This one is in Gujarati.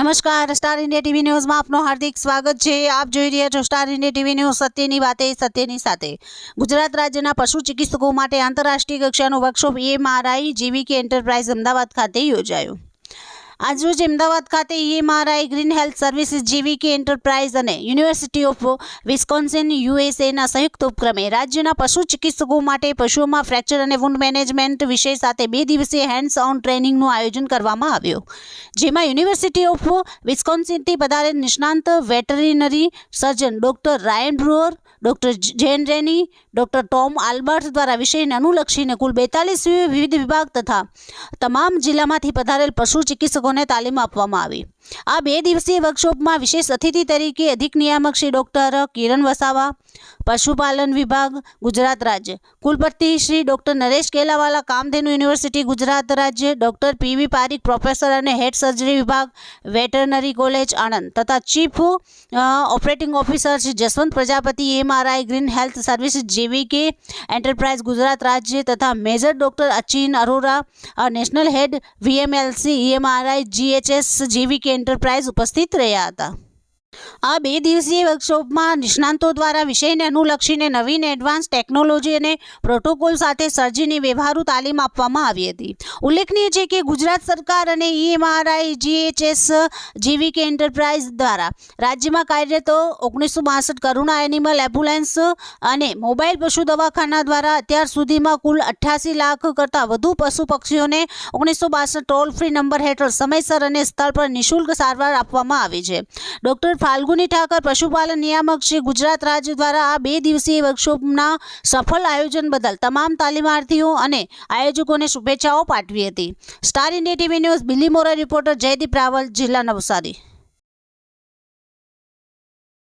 નમસ્કાર, સ્ટાર ઇન્ડિયા ટીવી ન્યૂઝમાં આપનું હાર્દિક સ્વાગત છે। આપ જોઈ રહ્યા છો સ્ટાર ઇન્ડિયા ટીવી ન્યૂઝ, સત્યની વાતે સત્યની સાથે। ગુજરાત રાજ્યના પશુ ચિકિત્સકો માટે આંતરરાષ્ટ્રીય કક્ષાનો workshop EMRI GVK Enterprise Ahmedabad ખાતે યોજાયો। આજરોજ અમદાવાદ ખાતે EMRI green health services GVK Enterprise અને યુનિવર્સિટી ઓફ વિસ્કોન્સિન USAના સંયુક્ત ઉપક્રમે રાજ્યના પશુ ચિકિત્સકો માટે પશુઓમાં ફ્રેક્ચર અને વુન્ડ મેનેજમેન્ટ વિષય સાથે 2 દિવસીય હેન્ડ્સ ઓન ટ્રેનિંગનું આયોજન કરવામાં આવ્યું, જેમાં યુનિવર્સિટી ઓફ વિસ્કોન્સિનથી પધારેલ નિષ્ણાંત veterinary surgeon doctor Ryan Brewer, doctor Jane Rennie, doctor Tom Albert દ્વારા વિષયને અનુલક્ષીને કુલ 42 વિવિધ વિભાગ તથા તમામ જિલ્લામાંથી પધારેલ પશુ ચિકિત્સકોને તાલીમ આપવામાં આવી। આ 2 દિવસીય વર્કશોપમાં વિશેષ અતિથિ તરીકે અધિક નિયામક શ્રી ડોક્ટર કિરણ વસાવા, પશુપાલન વિભાગ ગુજરાત રાજ્ય, કુલપતિ શ્રી ડોક્ટર નરેશ કેલાવાલા, કામધેનુ યુનિવર્સિટી ગુજરાત રાજ્ય, ડોક્ટર PV પારીખ પ્રોફેસર અને હેડ સર્જરી વિભાગ, વેટરનરી કોલેજ આણંદ તથા chief operating officer Shri Jaswant Prajapati EMRI green health services GVK enterprise Gujarat રાજ્ય તથા major doctor Achin Arora, national head VMLC EMRI GHS GVK enterprise ઉપસ્થિત રહ્યા હતા। આ 2 દિવસીય વર્કશોપમાં નિષ્ણાંતો દ્વારા વિષયને અનુલક્ષીને નવીન એડવાન્સ ટેકનોલોજી અને પ્રોટોકોલ સાથે સર્જરીની વ્યવહારુ તાલીમ આપવામાં આવી હતી। ઉલ્લેખનીય છે કે ગુજરાત સરકાર અને EMRI GHS જીવીકે એન્ટરપ્રાઇઝ દ્વારા રાજ્યમાં કાર્યરત 1962 કરુણા એનિમલ એમ્બ્યુલન્સ અને મોબાઈલ પશુ દવાખાના દ્વારા અત્યાર સુધીમાં કુલ 88 લાખ કરતાં વધુ પશુ પક્ષીઓને 1962 ટોલ ફ્રી નંબર હેઠળ સમયસર અને સ્થળ પર નિઃશુલ્ક સારવાર આપવામાં આવી છે। ડોક્ટર ફાલ્ગુની ઠાકર, પશુપાલન નિયામક શ્રી ગુજરાત રાજ્ય દ્વારા આ 2 દિવસીય વર્કશોપના સફળ આયોજન બદલ તમામ તાલીમાર્થીઓ અને આયોજકોને શુભેચ્છાઓ પાઠવી હતી। Star India TV News Bilimora reporter Jaydeep Raval, જિલ્લા નવસારી।